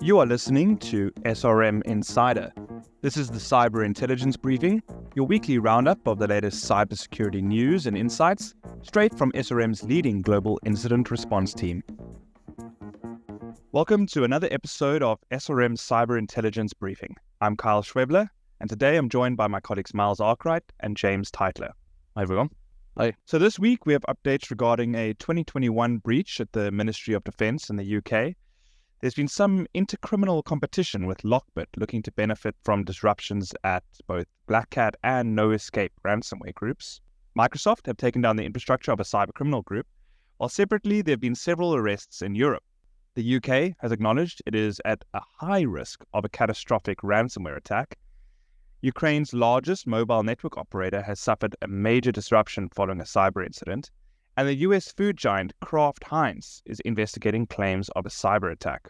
You are listening to SRM Insider. This is the Cyber Intelligence Briefing, your weekly roundup of the latest cybersecurity news and insights, straight from SRM's leading global incident response team. Welcome to another episode of SRM Cyber Intelligence Briefing. I'm Kyle Schwaeble, and today I'm joined by my colleagues Miles Arkwright and James Tytler. Hi everyone. Hi. So this week we have updates regarding a 2021 breach at the Ministry of Defence in the UK. There's been some intercriminal competition with Lockbit looking to benefit from disruptions at both Black Cat and No Escape ransomware groups. Microsoft have taken down the infrastructure of a cybercriminal group, while separately there have been several arrests in Europe. The UK has acknowledged it is at a high risk of a catastrophic ransomware attack. Ukraine's largest mobile network operator has suffered a major disruption following a cyber incident. And the US food giant Kraft Heinz is investigating claims of a cyber attack.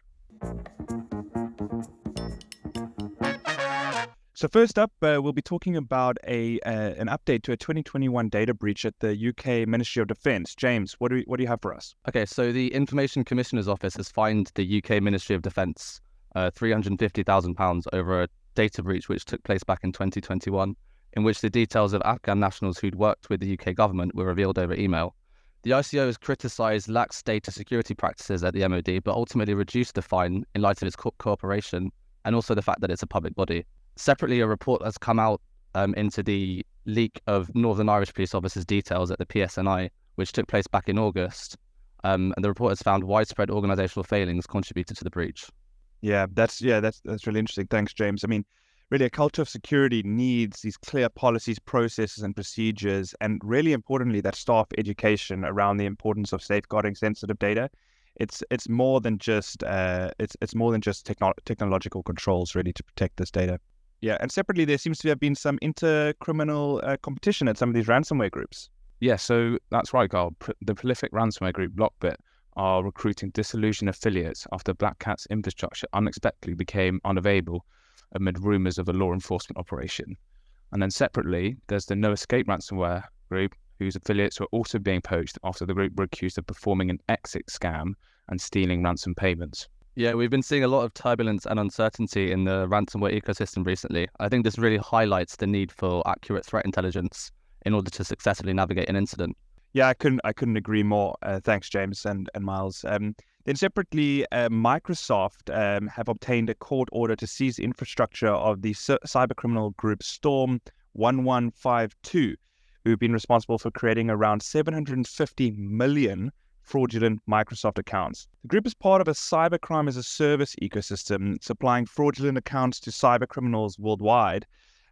So first up, we'll be talking about an update to a 2021 data breach at the UK Ministry of Defence. James, what do you have for us? Okay, so the Information Commissioner's Office has fined the UK Ministry of Defence £350,000 over a data breach which took place back in 2021, in which the details of Afghan nationals who'd worked with the UK government were revealed over email. The ICO has criticised lax data security practices at the MoD, but ultimately reduced the fine in light of its cooperation and also the fact that it's a public body. Separately, a report has come out into the leak of Northern Irish police officers' details at the PSNI, which took place back in August. And the report has found widespread organisational failings contributed to the breach. Yeah, that's really interesting. Thanks, James. I mean, really, a culture of security needs these clear policies, processes, and procedures, and really importantly, that staff education around the importance of safeguarding sensitive data. It's more than just technological controls really to protect this data. Yeah, and separately, there seems to have been some intercriminal competition at some of these ransomware groups. Yeah, so that's right, Carl. The prolific ransomware group Lockbit are recruiting disillusioned affiliates after Black Cat's infrastructure unexpectedly became unavailable amid rumours of a law enforcement operation. And then separately, there's the No Escape ransomware group, whose affiliates were also being poached after the group were accused of performing an exit scam and stealing ransom payments. Yeah, we've been seeing a lot of turbulence and uncertainty in the ransomware ecosystem recently. I think this really highlights the need for accurate threat intelligence in order to successfully navigate an incident. Yeah, I couldn't agree more. Thanks, James and Miles. Then separately, Microsoft have obtained a court order to seize infrastructure of the cybercriminal group Storm 1152, who've been responsible for creating around 750 million fraudulent Microsoft accounts. The group is part of a cybercrime as a service ecosystem, supplying fraudulent accounts to cybercriminals worldwide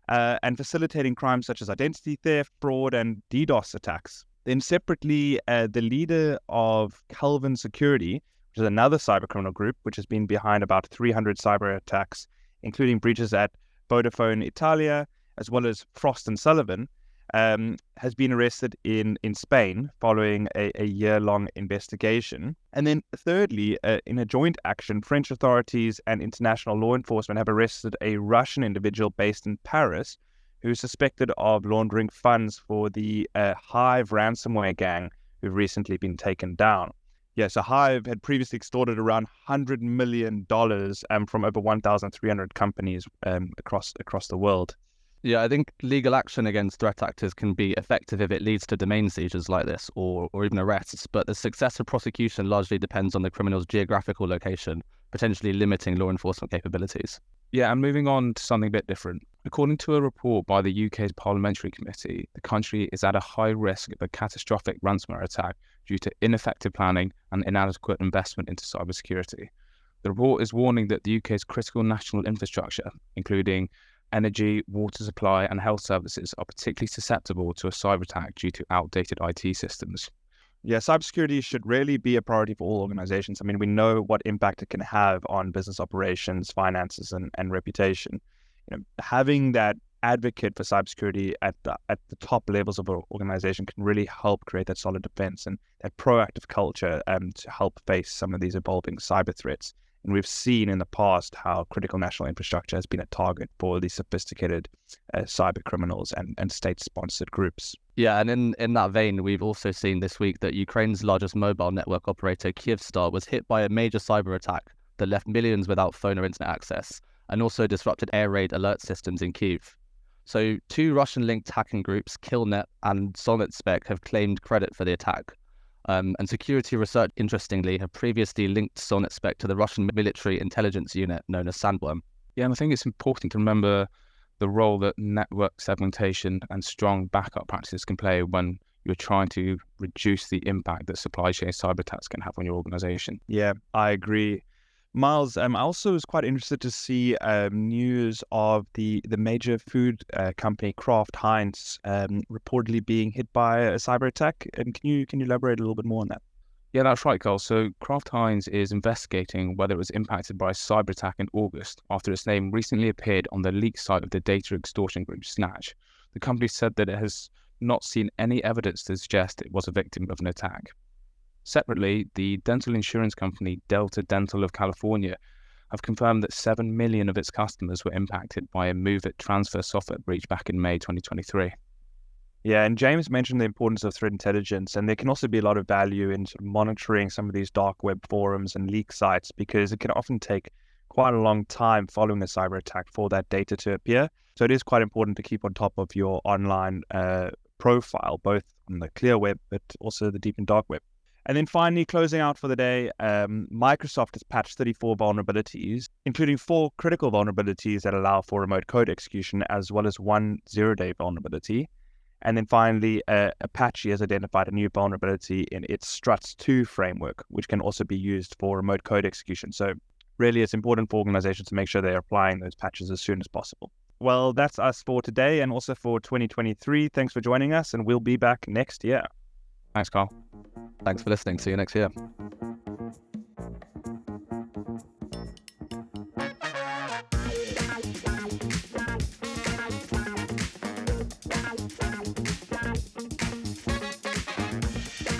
and facilitating crimes such as identity theft, fraud, and DDoS attacks. Then separately, the leader of Calvin Security, which is another cybercriminal group, which has been behind about 300 cyber attacks, including breaches at Vodafone Italia, as well as Frost & Sullivan, has been arrested in Spain following a year-long investigation. And then thirdly, in a joint action, French authorities and international law enforcement have arrested a Russian individual based in Paris who is suspected of laundering funds for the Hive ransomware gang who've recently been taken down. Yeah, so Hive had previously extorted around $100 million from over 1,300 companies across the world. Yeah, I think legal action against threat actors can be effective if it leads to domain seizures like this or even arrests, but the success of prosecution largely depends on the criminal's geographical location, potentially limiting law enforcement capabilities. Yeah, and moving on to something a bit different. According to a report by the UK's Parliamentary Committee, the country is at a high risk of a catastrophic ransomware attack due to ineffective planning and inadequate investment into cybersecurity. The report is warning that the UK's critical national infrastructure, including energy, water supply, and health services, are particularly susceptible to a cyber attack due to outdated IT systems. Yeah, cybersecurity should really be a priority for all organizations. I mean, we know what impact it can have on business operations, finances, and reputation. Having that advocate for cybersecurity at the top levels of an organization can really help create that solid defense and that proactive culture to help face some of these evolving cyber threats. And we've seen in the past how critical national infrastructure has been a target for these sophisticated cyber criminals and state-sponsored groups. Yeah, and in that vein, we've also seen this week that Ukraine's largest mobile network operator, Kyivstar, was hit by a major cyber attack that left millions without phone or internet access, and also disrupted air raid alert systems in Kyiv. So 2 Russian-linked hacking groups, Killnet and SolidSpec, have claimed credit for the attack. And security research, interestingly, have previously linked SolidSpec to the Russian military intelligence unit known as Sandworm. Yeah, and I think it's important to remember the role that network segmentation and strong backup practices can play when you're trying to reduce the impact that supply chain cyber attacks can have on your organization. Yeah, I agree. Miles, I also was quite interested to see news of the major food company Kraft Heinz reportedly being hit by a cyber attack. And can you elaborate a little bit more on that? Yeah, that's right, Carl. So Kraft Heinz is investigating whether it was impacted by a cyber attack in August after its name recently appeared on the leaked site of the data extortion group Snatch. The company said that it has not seen any evidence to suggest it was a victim of an attack. Separately, the dental insurance company Delta Dental of California have confirmed that 7 million of its customers were impacted by a MoVEit transfer software breach back in May 2023. Yeah, and James mentioned the importance of threat intelligence, and there can also be a lot of value in sort of monitoring some of these dark web forums and leak sites, because it can often take quite a long time following a cyber attack for that data to appear. So it is quite important to keep on top of your online profile, both on the clear web, but also the deep and dark web. And then finally, closing out for the day, Microsoft has patched 34 vulnerabilities, including 4 critical vulnerabilities that allow for remote code execution, as well as 1 zero-day vulnerability. And then finally, Apache has identified a new vulnerability in its Struts 2 framework, which can also be used for remote code execution. So really, it's important for organizations to make sure they're applying those patches as soon as possible. Well, that's us for today and also for 2023. Thanks for joining us, and we'll be back next year. Thanks, Carl. Thanks for listening. See you next year.